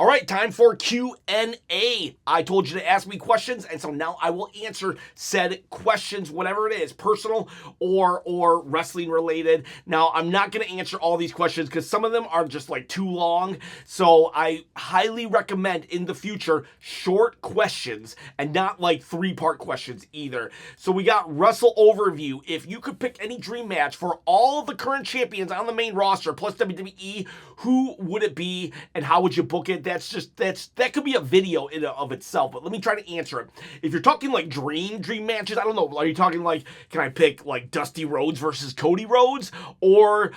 All right, time for Q&A. I told you to ask me questions, and so now I will answer said questions, whatever it is, personal or wrestling related. Now, I'm not going to answer all these questions because some of them are just like too long. So I highly recommend in the future short questions and not like 3-part questions either. So we got Wrestle Overview. If you could pick any dream match for all of the current champions on the main roster plus WWE, who would it be and how would you book it? That could be a video in of itself, but let me try to answer it. If you're talking like dream matches, I don't know. Are you talking like, can I pick like Dusty Rhodes versus Cody Rhodes, or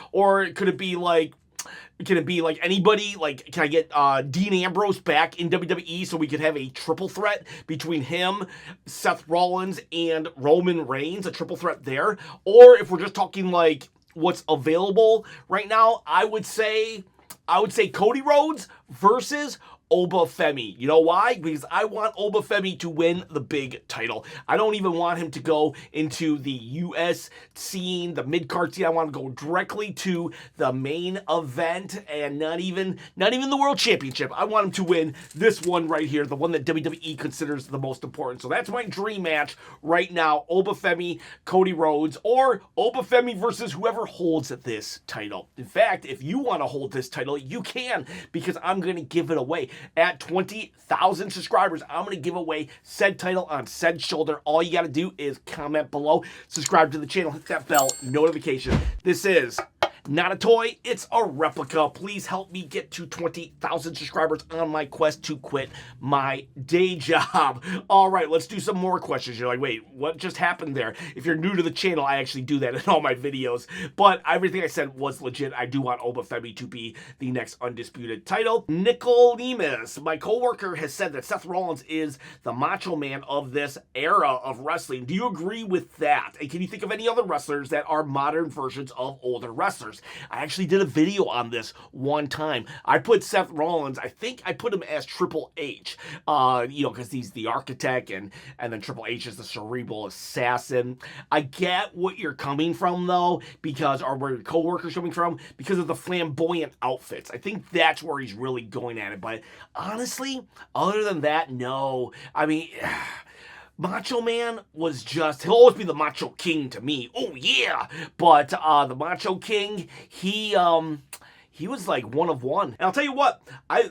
could it be like? Can it be like anybody? Like, can I get Dean Ambrose back in WWE so we could have a triple threat between him, Seth Rollins, and Roman Reigns? A triple threat there. Or if we're just talking like what's available right now, I would say Cody Rhodes versus Obafemi. You know why? Because I want Obafemi to win the big title. I don't even want him to go into the US scene, the mid-card scene. I want to go directly to the main event and not even the World Championship. I want him to win this one right here, the one that WWE considers the most important. So that's my dream match right now. Obafemi, Cody Rhodes, or Obafemi versus whoever holds this title. In fact, if you want to hold this title, you can, because I'm going to give it away. At 20,000 subscribers, I'm going to give away said title on said shoulder. All you got to do is comment below, subscribe to the channel, hit that bell notification. This is not a toy, it's a replica. Please help me get to 20,000 subscribers on my quest to quit my day job. All right, let's do some more questions. You're like, wait, what just happened there? If you're new to the channel, I actually do that in all my videos. But everything I said was legit. I do want Obafemi to be the next undisputed title. Nicodemus, my coworker, has said that Seth Rollins is the Macho Man of this era of wrestling. Do you agree with that? And can you think of any other wrestlers that are modern versions of older wrestlers? I actually did a video on this one time. I put Seth Rollins, I think I put him as Triple H, because he's the architect, and then Triple H is the cerebral assassin. I get what you're coming from, though, or where your coworker's coming from, because of the flamboyant outfits. I think that's where he's really going at it. But honestly, other than that, no. I mean, Macho Man was he'll always be the Macho King to me. Oh, yeah. But the Macho King, he was like one of one. And I'll tell you what, I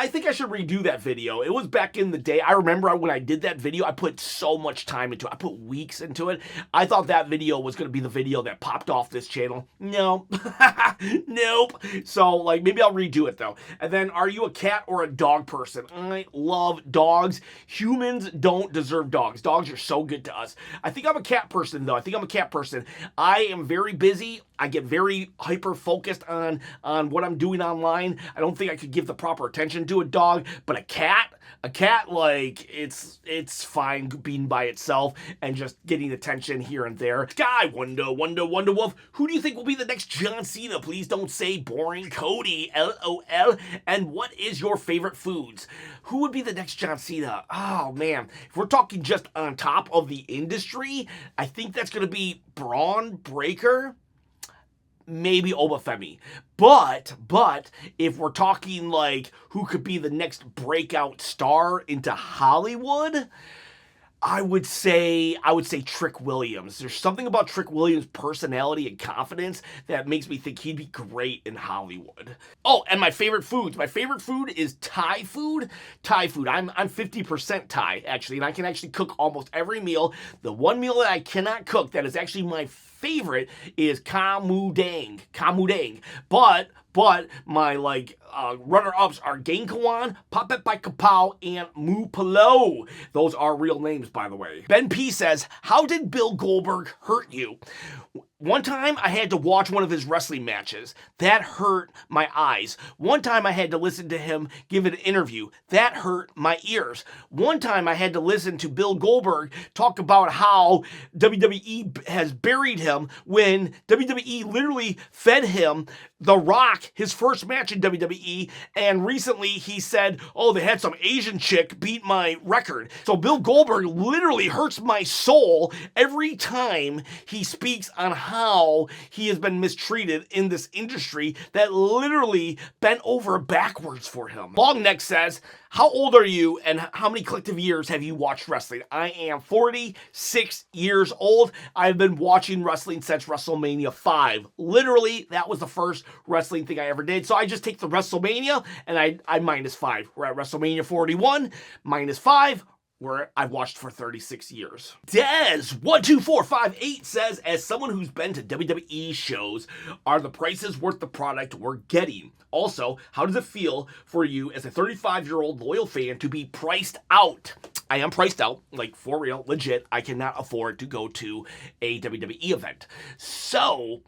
think I should redo that video. It was back in the day. I remember when I did that video, I put so much time into it. I put weeks into it. I thought that video was going to be the video that popped off this channel. No. Nope. So, like, maybe I'll redo it, though. And then, are you a cat or a dog person? I love dogs. Humans don't deserve dogs. Dogs are so good to us. I think I'm a cat person, though. I am very busy. I get very hyper-focused on what I'm doing online. I don't think I could give the proper attention to a dog, but a cat, like, it's fine being by itself and just getting attention here and there. Sky, Wonder Wolf, who do you think will be the next John Cena? Please don't say boring Cody, LOL. And what is your favorite foods? Who would be the next John Cena? Oh, man. If we're talking just on top of the industry, I think that's going to be Braun Breaker. Maybe Obafemi. But if we're talking like who could be the next breakout star into Hollywood, I would say Trick Williams. There's something about Trick Williams' personality and confidence that makes me think he'd be great in Hollywood. Oh, and my favorite foods. My favorite food is Thai food. I'm 50% Thai, actually, and I can actually cook almost every meal. The one meal that I cannot cook that is actually my favorite is kamudang. But my runner-ups are Gainkawan, Papet by Kapow, and Mupalo. Those are real names, by the way. Ben P says, how did Bill Goldberg hurt you? One time I had to watch one of his wrestling matches. That hurt my eyes. One time I had to listen to him give an interview. That hurt my ears. One time I had to listen to Bill Goldberg talk about how WWE has buried him when WWE literally fed him The Rock, his first match in WWE, and recently he said, oh, they had some Asian chick beat my record. So Bill Goldberg literally hurts my soul every time he speaks on how he has been mistreated in this industry that literally bent over backwards for him. Longneck says, how old are you and how many collective years have you watched wrestling? I am 46 years old. I've been watching wrestling since WrestleMania 5. Literally, that was the first wrestling thing I ever did. So I just take the WrestleMania and I minus 5. We're at WrestleMania 41, minus 5. Where I've watched for 36 years. Dez12458 says, as someone who's been to WWE shows, are the prices worth the product we're getting? Also, how does it feel for you as a 35-year-old loyal fan to be priced out? I am priced out, like for real, legit. I cannot afford to go to a WWE event. So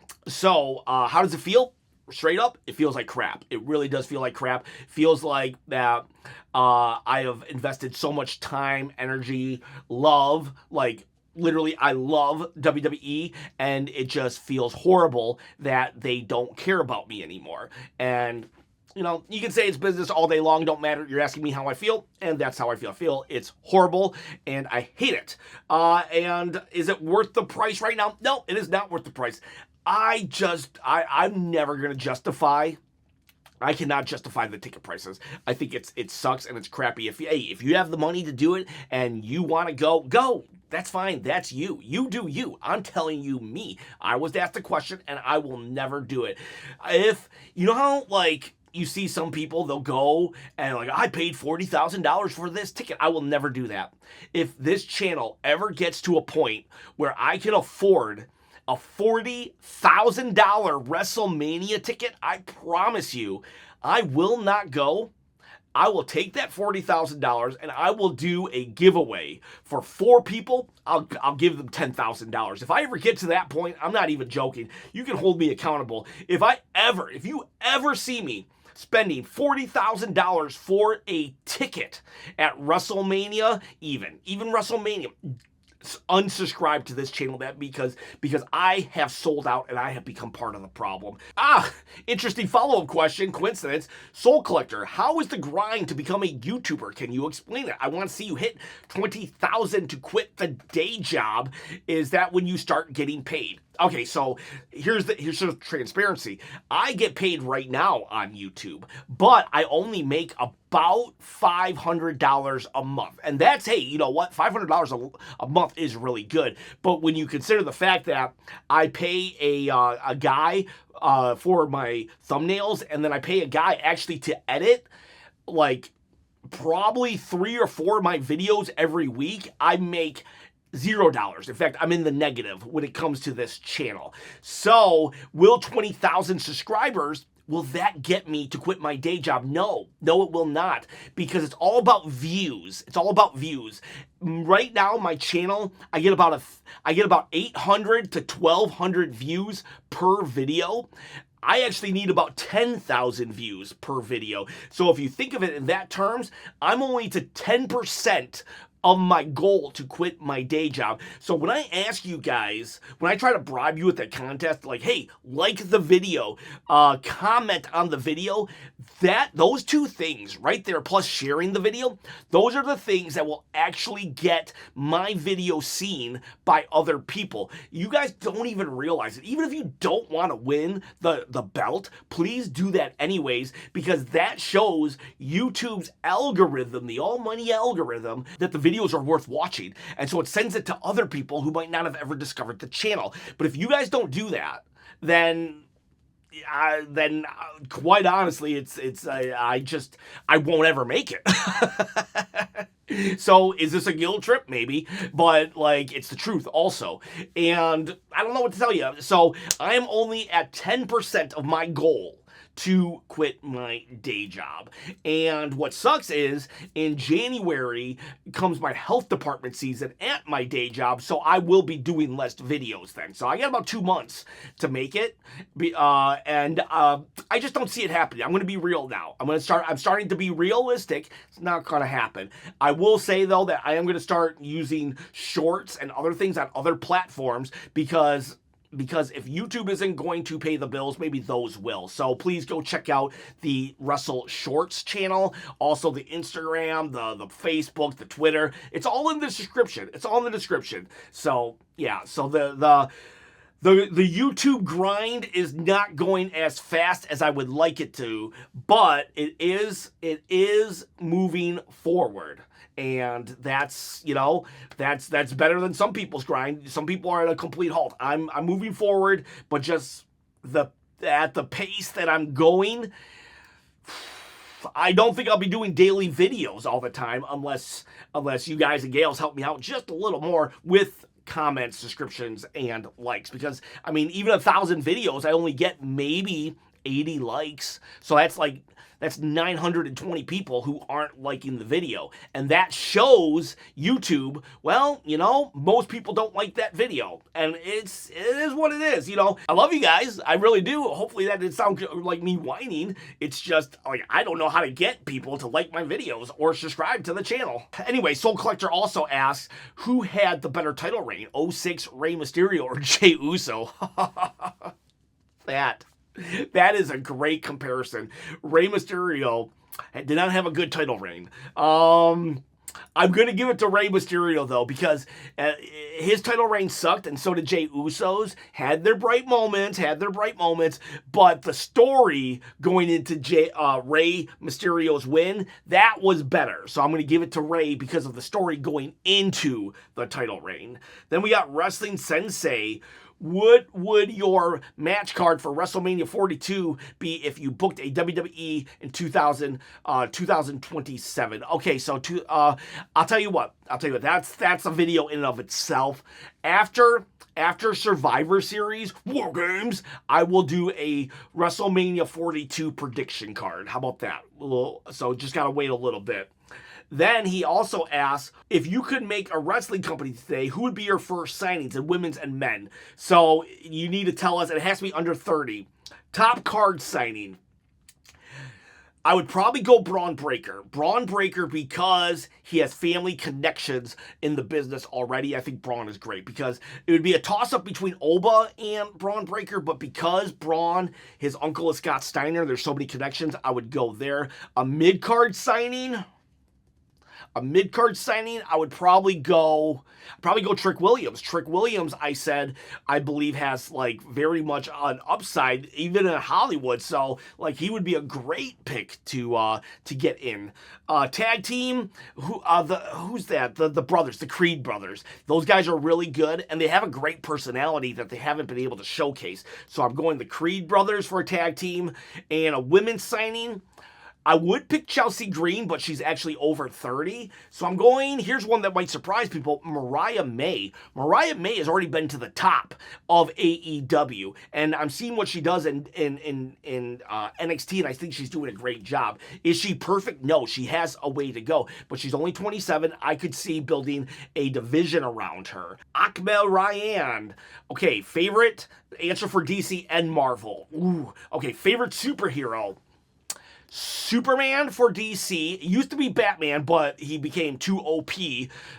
how does it feel? Straight up, it feels like crap. It really does feel like crap. Feels like that I have invested so much time, energy, love, like literally I love WWE, and it just feels horrible that they don't care about me anymore. And you know, you can say it's business all day long, don't matter. You're asking me how I feel, and that's how I feel. I feel it's horrible, and I hate it. And is it worth the price right now? No, it is not worth the price. I'm never going to justify. I cannot justify the ticket prices. I think it sucks and it's crappy. If you have the money to do it and you want to go. That's fine. That's you. You do you. I'm telling you me. I was asked a question and I will never do it. If you know how like you see some people, they'll go and like, I paid $40,000 for this ticket. I will never do that. If this channel ever gets to a point where I can afford a $40,000 WrestleMania ticket, I promise you, I will not go. I will take that $40,000 and I will do a giveaway for 4 people. I'll give them $10,000. If I ever get to that point, I'm not even joking. You can hold me accountable. If you ever see me spending $40,000 for a ticket at WrestleMania, even WrestleMania, unsubscribe to this channel because I have sold out and I have become part of the problem. Interesting follow-up question, coincidence. Soul Collector, how is the grind to become a YouTuber? Can you explain it? I want to see you hit 20,000 to quit the day job. Is that when you start getting paid? Okay, so here's the transparency. I get paid right now on YouTube, but I only make about $500 a month. And that's, hey, you know what? $500 a month is really good. But when you consider the fact that I pay a guy for my thumbnails, and then I pay a guy actually to edit, like probably 3 or 4 of my videos every week, I make $0. In fact, I'm in the negative when it comes to this channel. So, will 20,000 subscribers, will that get me to quit my day job? No, it will not, because it's all about views. It's all about views. Right now, my channel, I get about 800 to 1,200 views per video. I actually need about 10,000 views per video. So if you think of it in that terms, I'm only to 10% of my goal to quit my day job. So when I ask you guys, when I try to bribe you with that contest, like, hey, like the video, comment on the video, those 2 things right there, plus sharing the video, those are the things that will actually get my video seen by other people. You guys don't even realize it. Even if you don't want to win the belt, please do that anyways, because that shows YouTube's algorithm, the almighty algorithm, that the videos are worth watching. And so it sends it to other people who might not have ever discovered the channel. But if you guys don't do that, then quite honestly, I won't ever make it. So is this a guilt trip? Maybe, but like, it's the truth also. And I don't know what to tell you. So I am only at 10% of my goal to quit my day job. And what sucks is in January comes my health department season at my day job, so I will be doing less videos then. So I got about 2 months to make it, and I just don't see it happening. I'm going to be real now. I'm starting to be realistic. It's not going to happen. I will say though that I am going to start using shorts and other things on other platforms, because because if YouTube isn't going to pay the bills, maybe those will. So please go check out the Wrestle Shorts channel, also the Instagram, the Facebook, the Twitter. It's all in the description. It's all in the description. So yeah, so the YouTube grind is not going as fast as I would like it to, but it is moving forward. And that's, you know, that's better than some people's grind. Some people are at a complete halt. I'm moving forward, but just at the pace that I'm going, I don't think I'll be doing daily videos all the time unless you guys and gals help me out just a little more with comments, subscriptions, and likes. Because, I mean, even 1,000 videos, I only get maybe 80 likes. So that's 920 people who aren't liking the video. And that shows YouTube, well, you know, most people don't like that video. And it is what it is, you know. I love you guys. I really do. Hopefully that didn't sound like me whining. It's just, like, I don't know how to get people to like my videos or subscribe to the channel. Anyway, Soul Collector also asks, who had the better title reign, 06 Rey Mysterio or Jey Uso? That is a great comparison. Rey Mysterio did not have a good title reign. I'm going to give it to Rey Mysterio, though, because his title reign sucked, and so did Jey Uso's. Had their bright moments, but the story going into Rey Mysterio's win, that was better. So I'm going to give it to Rey because of the story going into the title reign. Then we got Wrestling Sensei. Would your match card for WrestleMania 42 be if you booked a WWE in 2027? Okay, so I'll tell you what. That's a video in and of itself. After Survivor Series, War Games, I will do a WrestleMania 42 prediction card. How about that? So just gotta wait a little bit. Then he also asks, if you could make a wrestling company today, who would be your first signings in women's and men? So you need to tell us, it has to be under 30. Top card signing. I would probably go Braun Breaker. Braun Breaker because he has family connections in the business already. I think Braun is great because it would be a toss-up between Oba and Braun Breaker, but because Braun, his uncle is Scott Steiner, there's so many connections, I would go there. A mid-card signing, I would probably go Trick Williams. Trick Williams, I believe has like very much an upside even in Hollywood. So like he would be a great pick to get in. Tag team, who's that? The brothers, the Creed brothers. Those guys are really good and they have a great personality that they haven't been able to showcase. So I'm going the Creed brothers for a tag team. And a women's signing, I would pick Chelsea Green, but she's actually over 30. So I'm going, here's one that might surprise people, Mariah May. Mariah May has already been to the top of AEW, and I'm seeing what she does in NXT, and I think she's doing a great job. Is she perfect? No, she has a way to go, but she's only 27. I could see building a division around her. Akmel Ryan. Okay, favorite answer for DC and Marvel. Ooh, okay, favorite superhero. Superman for DC. It used to be Batman, but he became too OP.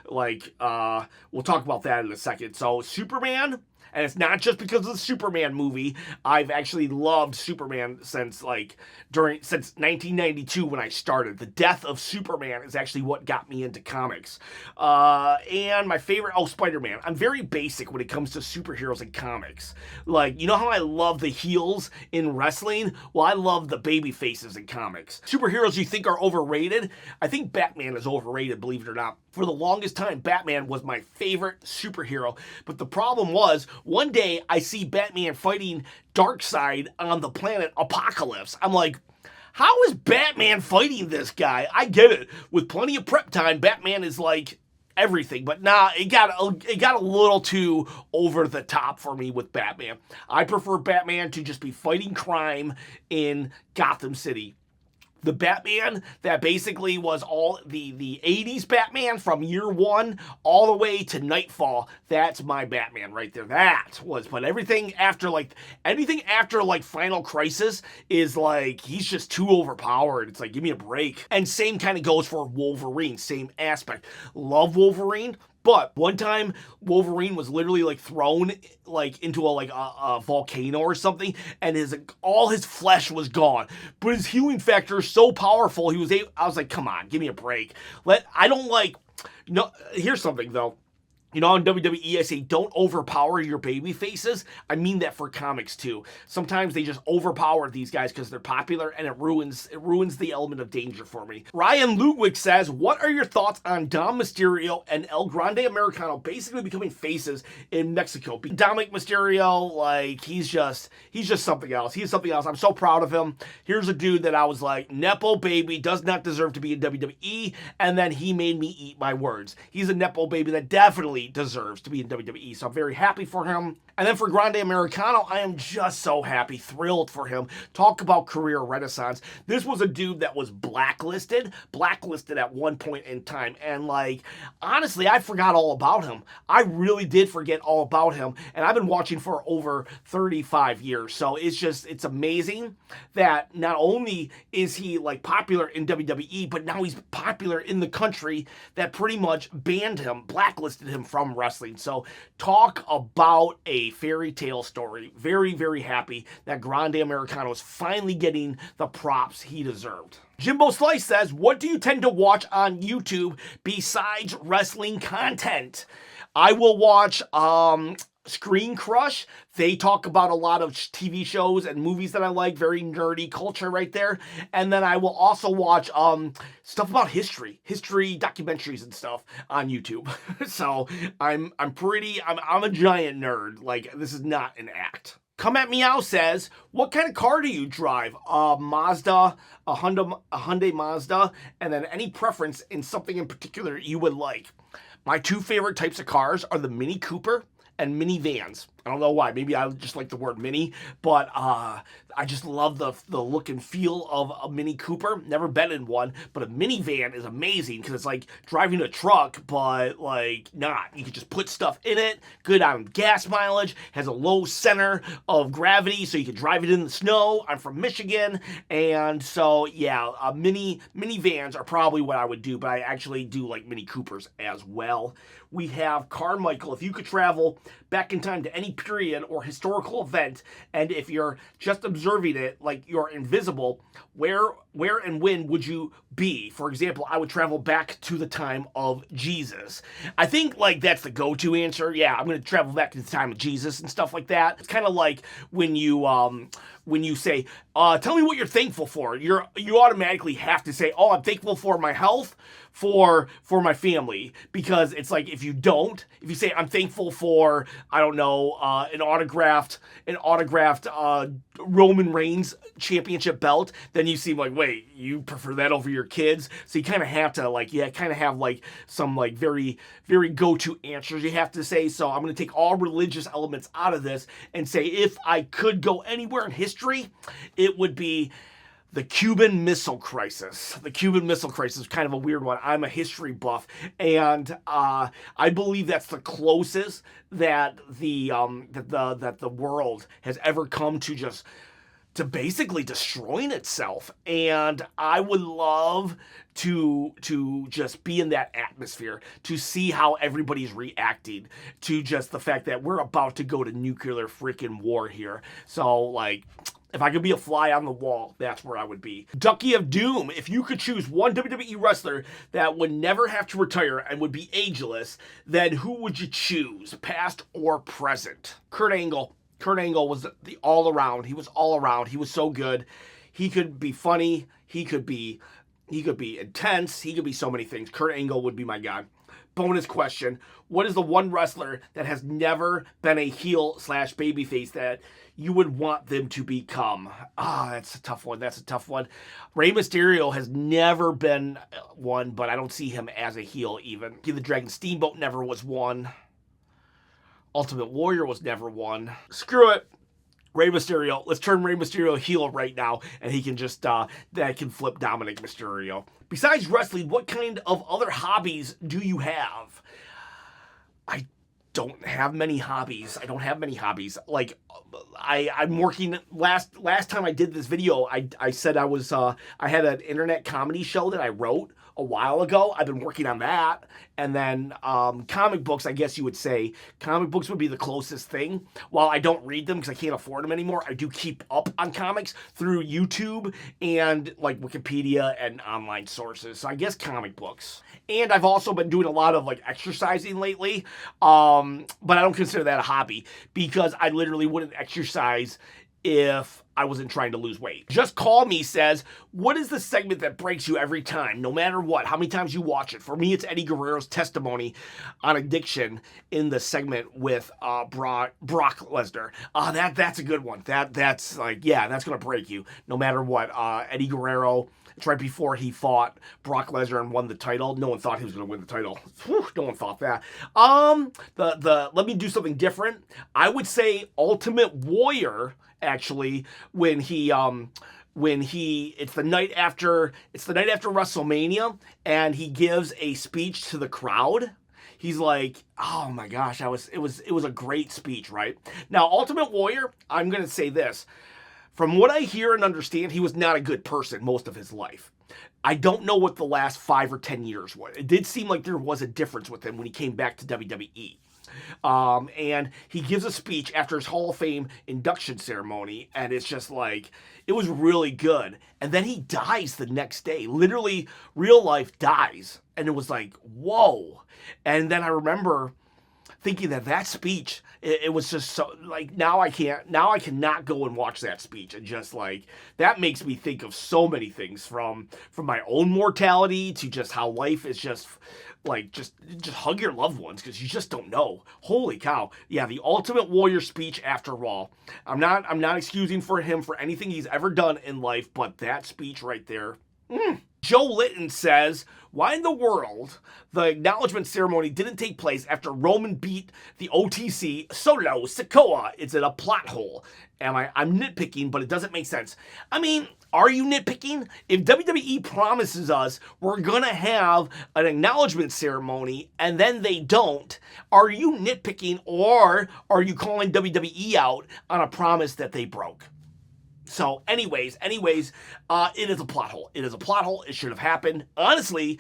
Like, we'll talk about that in a second. So, Superman, and it's not just because of the Superman movie. I've actually loved Superman since 1992 when I started. The death of Superman is actually what got me into comics. And my favorite, Spider-Man. I'm very basic when it comes to superheroes in comics. Like, you know how I love the heels in wrestling? Well, I love the baby faces in comics. Superheroes you think are overrated? I think Batman is overrated, believe it or not. For the longest time, Batman was my favorite superhero. But the problem was, one day I see Batman fighting Darkseid on the planet Apokolips. I'm like, how is Batman fighting this guy? I get it. With plenty of prep time, Batman is like everything. But nah, it got a little too over the top for me with Batman. I prefer Batman to just be fighting crime in Gotham City. The Batman that basically was all the 80s Batman from year one all the way to Nightfall. That's my Batman right there. But anything after Final Crisis is like, he's just too overpowered. It's like, give me a break. And same kind of goes for Wolverine. Same aspect. Love Wolverine, But one time Wolverine was literally like thrown like into a volcano or something, and all his flesh was gone, but his healing factor is so powerful. I was like, come on, give me a break. Here's something though. You know, in WWE, I say don't overpower your baby faces. I mean that for comics too. Sometimes they just overpower these guys because they're popular, and it ruins the element of danger for me. Ryan Ludwig says, what are your thoughts on Dom Mysterio and El Grande Americano basically becoming faces in Mexico? Dominic Mysterio, like, he's just something else. He's something else. I'm so proud of him. Here's a dude that I was like, Nepo baby does not deserve to be in WWE, and then he made me eat my words. He's a Nepo baby that definitely deserves to be in WWE, so I'm very happy for him. And then for Grande Americano, I am just so happy, thrilled for him. Talk about career renaissance. This was a dude that was blacklisted at one point in time, and like, honestly, I forgot all about him. I really did forget all about him, and I've been watching for over 35 years, so it's amazing that not only is he like popular in WWE, but now he's popular in the country that pretty much banned him, blacklisted him from wrestling. So talk about a fairy tale story. Very, very happy that Grande Americano is finally getting the props he deserved. Jimbo Slice says, what do you tend to watch on YouTube besides wrestling content? I will watch Screen Crush. They talk about a lot of TV shows and movies that I like, very nerdy culture right there. And then I will also watch stuff about history documentaries and stuff on YouTube. So I'm a giant nerd. Like, this is not an act. Come at Meow says, what kind of car do you drive? Mazda, a Hyundai Mazda, and then any preference in something in particular you would like. My two favorite types of cars are the Mini Cooper and minivans. I don't know why. Maybe I just like the word mini, but I just love the look and feel of a Mini Cooper. Never been in one, but a minivan is amazing because it's like driving a truck, but like not. You can just put stuff in it, good on gas mileage, has a low center of gravity, so you can drive it in the snow. I'm from Michigan, and so yeah, minivans are probably what I would do, but I actually do like Mini Coopers as well. We have Carmichael. If you could travel back in time to any period or historical event, and if you're just observing it like you're invisible, where and when would you be? For example, I would travel back to the time of Jesus. I think like that's the go-to answer. Yeah, I'm going to travel back to the time of Jesus and stuff like that. It's kind of like when you say, tell me what you're thankful for. You automatically have to say, oh, I'm thankful for my health, for my family, because it's like if you say I'm thankful for, I don't know, an autographed Roman Reigns championship belt, then you seem like, wait, you prefer that over your kids? So you kind of have to have like some like very, very go-to answers you have to say. So I'm going to take all religious elements out of this and say if I could go anywhere in history, it would be the Cuban Missile Crisis. The Cuban Missile Crisis is kind of a weird one. I'm a history buff, and I believe that's the closest that the world has ever come to basically destroying itself. And I would love to just be in that atmosphere, to see how everybody's reacting to just the fact that we're about to go to nuclear freaking war here. So like, if I could be a fly on the wall, that's where I would be. Ducky of Doom, if you could choose one WWE wrestler that would never have to retire and would be ageless, then who would you choose, past or present? Kurt Angle. Kurt Angle was the all-around. He was all-around. He was so good. He could be funny. He could be intense. He could be so many things. Kurt Angle would be my guy. Bonus question. What is the one wrestler that has never been a heel/babyface that you would want them to become? That's a tough one. Rey Mysterio has never been one, but I don't see him as a heel even. The Dragon Steamboat never was one. Ultimate Warrior was never one. Screw it. Rey Mysterio. Let's turn Rey Mysterio heel right now, and he can just, that can flip Dominic Mysterio. Besides wrestling, what kind of other hobbies do you have? I don't have many hobbies. Like, I'm working, last time I did this video, I said I had an internet comedy show that I wrote a while ago. I've been working on that. And then comic books, I guess you would say, comic books would be the closest thing. While I don't read them because I can't afford them anymore, I do keep up on comics through YouTube and like Wikipedia and online sources. So I guess comic books. And I've also been doing a lot of like exercising lately, but I don't consider that a hobby because I literally wouldn't exercise if I wasn't trying to lose weight. Just Call Me says, what is the segment that breaks you every time, no matter what, how many times you watch it? For me, it's Eddie Guerrero's testimony on addiction in the segment with Brock Lesnar. That's a good one. That's like, yeah, that's going to break you no matter what. Eddie Guerrero, it's right before he fought Brock Lesnar and won the title. No one thought he was going to win the title. Whew, no one thought that. Let me do something different. I would say Ultimate Warrior, actually, when he it's the night after WrestleMania and he gives a speech to the crowd. He's like, oh my gosh, it was a great speech, right? Now, Ultimate Warrior, I'm going to say this. From what I hear and understand, he was not a good person most of his life. I don't know what the last 5 or 10 years was. It did seem like there was a difference with him when he came back to WWE. And he gives a speech after his Hall of Fame induction ceremony, and it's just like, it was really good. And then he dies the next day. Literally, real life dies. And it was like, whoa. And then I remember thinking that speech, it was just so, like, now I cannot go and watch that speech. And just like, that makes me think of so many things from my own mortality to just how life is just, like, just hug your loved ones because you just don't know. Holy cow. Yeah, the Ultimate Warrior speech after Raw. I'm not excusing for him for anything he's ever done in life, but that speech right there. Joe Litton says, why in the world the acknowledgement ceremony didn't take place after Roman beat the OTC Solo Sikoa? Is it a plot hole? I'm nitpicking, but it doesn't make sense. I mean, are you nitpicking? If WWE promises us we're going to have an acknowledgement ceremony and then they don't, are you nitpicking or are you calling WWE out on a promise that they broke? So anyways, it is a plot hole. It is a plot hole. It should have happened. Honestly,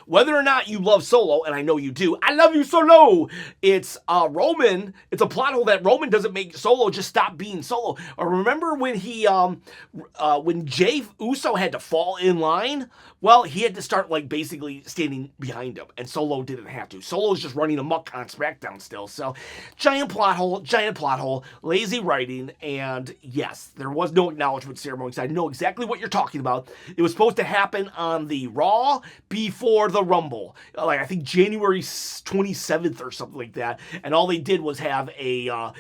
whether or not you love Solo, and I know you do, I love you, Solo. It's Roman. It's a plot hole that Roman doesn't make Solo just stop being Solo. Remember when when Jey Uso had to fall in line? Well, he had to start like basically standing behind him, and Solo didn't have to. Solo's just running amok on SmackDown still. So giant plot hole, lazy writing, and yes, there was no acknowledgement ceremony. So I know exactly what you're talking about. It was supposed to happen on the Raw before the Rumble, like I think January 27th or something like that. And all they did was have a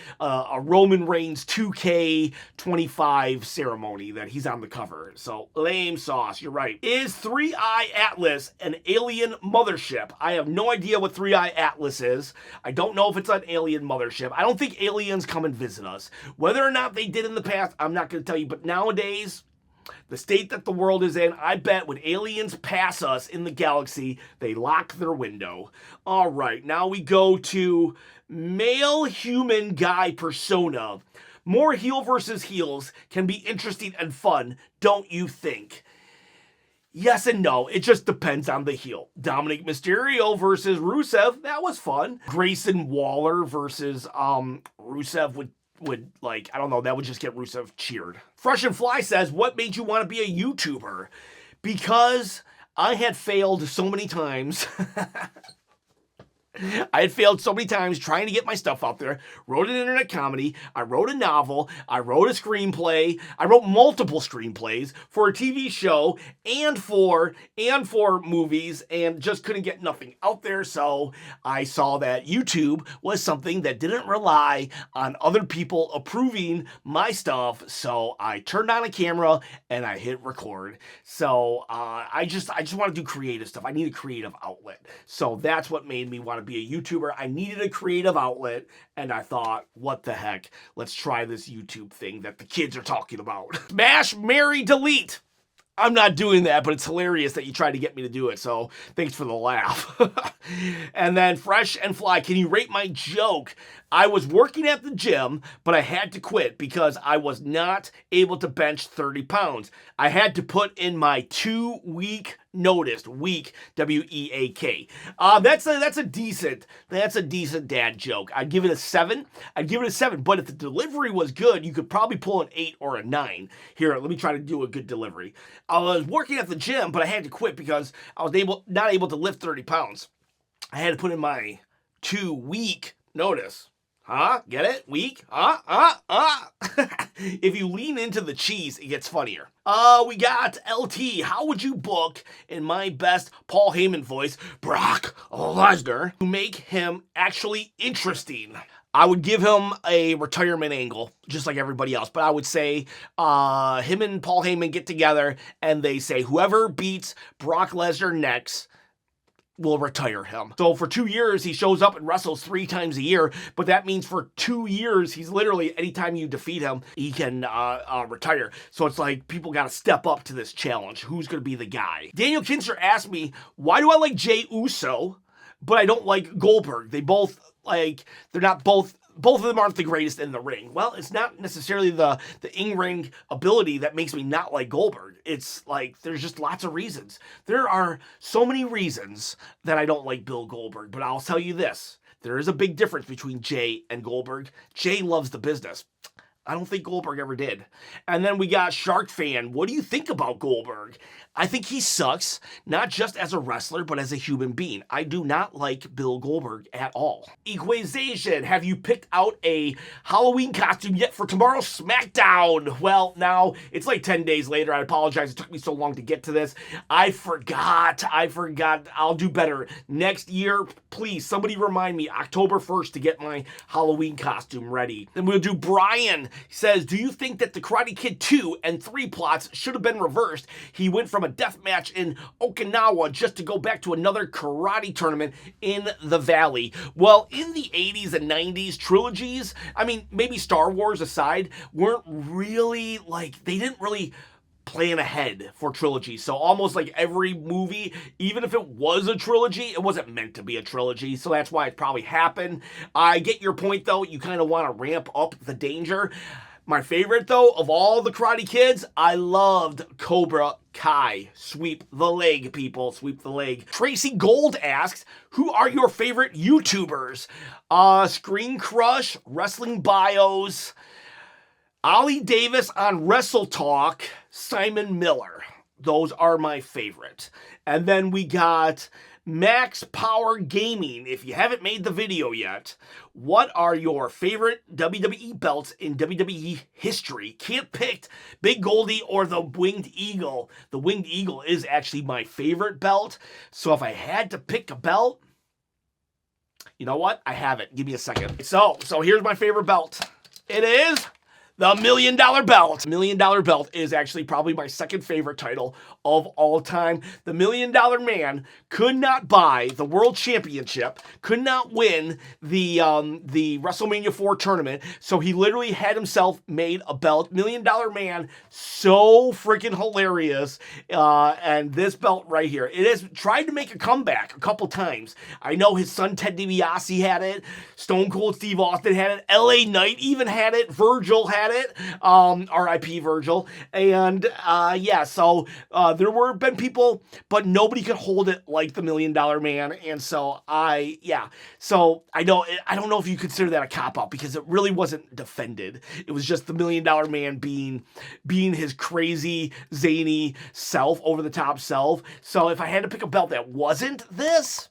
Roman Reigns 2K25 ceremony that he's on the cover. So lame sauce. You're right. Is 3i Atlas an alien mothership? I have no idea what 3i Atlas is. I don't know if it's an alien mothership. I don't think aliens come and visit us. Whether or not they did in the past, I'm not going to tell you, but nowadays, the state that the world is in, I bet when aliens pass us in the galaxy, they lock their window. All right, now we go to male human guy persona. More heel versus heels can be interesting and fun, don't you think? Yes and no. It just depends on the heel. Dominic Mysterio versus Rusev, that was fun. Grayson Waller versus Rusev would like, I don't know, that would just get Rusev cheered. Fresh and Fly says, what made you want to be a YouTuber? Because I had failed so many times. I had failed so many times trying to get my stuff out there. Wrote an internet comedy. I wrote a novel. I wrote a screenplay. I wrote multiple screenplays for a TV show and for movies, and just couldn't get nothing out there. So I saw that YouTube was something that didn't rely on other people approving my stuff. So I turned on a camera and I hit record. So I just want to do creative stuff. I need a creative outlet. So that's what made me want to be a YouTuber. I needed a creative outlet, and I thought, what the heck? Let's try this YouTube thing that the kids are talking about. Smash, marry, delete. I'm not doing that, but it's hilarious that you tried to get me to do it, so thanks for the laugh. And then Fresh and Fly, can you rate my joke? I was working at the gym, but I had to quit because I was not able to bench 30 pounds. I had to put in my 2-week noticed. Weak, W-E-A-K. That's a decent dad joke. I'd give it a 7. But if the delivery was good, you could probably pull an 8 or a 9. Here, let me try to do a good delivery. I was working at the gym, but I had to quit because I was not able to lift 30 pounds. I had to put in my 2 week notice. Huh? Get it? Weak? If you lean into the cheese, it gets funnier. We got LT. How would you book, in my best Paul Heyman voice, Brock Lesnar, to make him actually interesting? I would give him a retirement angle, just like everybody else. But I would say him and Paul Heyman get together, and they say whoever beats Brock Lesnar next will retire him. So for 2 years, he shows up and wrestles 3 times a year, but that means for 2 years, he's literally, anytime you defeat him, he can retire. So it's like, people got to step up to this challenge. Who's going to be the guy? Daniel Kinzer asked me, why do I like Jey Uso, but I don't like Goldberg? They both, they're not both of them aren't the greatest in the ring. Well, it's not necessarily the in-ring ability that makes me not like Goldberg. It's like, there's just lots of reasons. There are so many reasons that I don't like Bill Goldberg, but I'll tell you this. There is a big difference between Jey and Goldberg. Jey loves the business. I don't think Goldberg ever did. And then we got Shark Fan. What do you think about Goldberg? I think he sucks, not just as a wrestler, but as a human being. I do not like Bill Goldberg at all. Equalization, have you picked out a Halloween costume yet for tomorrow's SmackDown? Well, now, it's like 10 days later. I apologize. It took me so long to get to this. I forgot. I'll do better. Next year, please, somebody remind me, October 1st to get my Halloween costume ready. Then we'll do Brian. He says, do you think that the Karate Kid 2 and 3 plots should have been reversed? He went from a death match in Okinawa just to go back to another karate tournament in the Valley. Well, in the 80s and 90s, trilogies, I mean, maybe Star Wars aside, weren't really, they didn't really plan ahead for trilogies. So almost like every movie, even if it was a trilogy, it wasn't meant to be a trilogy. So that's why it probably happened. I get your point, though. You kind of want to ramp up the danger. My favorite, though, of all the Karate Kids, I loved Cobra Kai. Sweep the leg, people. Sweep the leg. Tracy Gold asks, who are your favorite YouTubers? Screen Crush, Wrestling Bios, Ollie Davis on Wrestle Talk, Simon Miller. Those are my favorite. And then we got Max Power Gaming. If you haven't made the video yet, what are your favorite WWE belts in WWE history? Can't pick Big Goldie or the Winged Eagle. The Winged Eagle is actually my favorite belt. So if I had to pick a belt, you know what? I have it. Give me a second. So here's my favorite belt. It is the $1 Million Belt. $1 Million Belt is actually probably my second favorite title of all time. The $1 Million Man could not buy the World Championship, could not win the WrestleMania 4 tournament, so he literally had himself made a belt. $1 Million Man, so freaking hilarious. And this belt right here, it has tried to make a comeback a couple times. I know his son Ted DiBiase had it, Stone Cold Steve Austin had it, LA Knight even had it, Virgil had it, R.I.P. Virgil, and there were been people, but nobody could hold it like the $1 Million Man, and so I don't know if you consider that a cop-out, because it really wasn't defended. It was just the $1 Million Man being his crazy, zany self, over-the-top self. So if I had to pick a belt that wasn't this,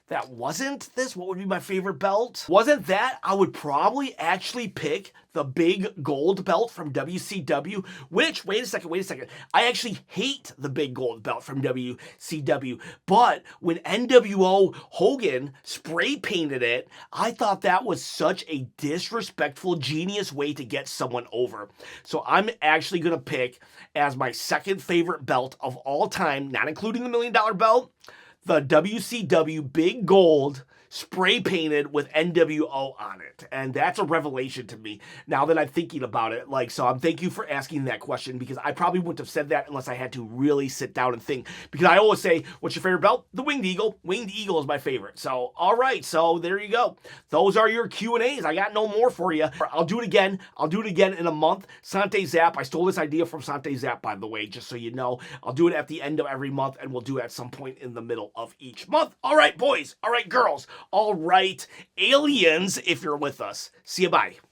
what would be my favorite belt? Wasn't that, I would probably actually pick the big gold belt from WCW, which, wait a second, I actually hate the big gold belt from WCW, but when NWO Hogan spray painted it, I thought that was such a disrespectful, genius way to get someone over. So I'm actually going to pick, as my second favorite belt of all time, not including the $1 Million Belt, the WCW Big Gold spray painted with NWO on it. And that's a revelation to me now that I'm thinking about it. Like, so I'm thank you for asking that question, because I probably wouldn't have said that unless I had to really sit down and think. Because I always say, what's your favorite belt? The Winged Eagle. Winged Eagle is my favorite. So, all right. So there you go. Those are your Q&As. I got no more for you. I'll do it again. I'll do it again in a month. Sante Zap. I stole this idea from Sante Zap, by the way, just so you know. I'll do it at the end of every month, and we'll do it at some point in the middle of each month. All right, boys. All right, girls. All right, aliens, if you're with us. See you, bye.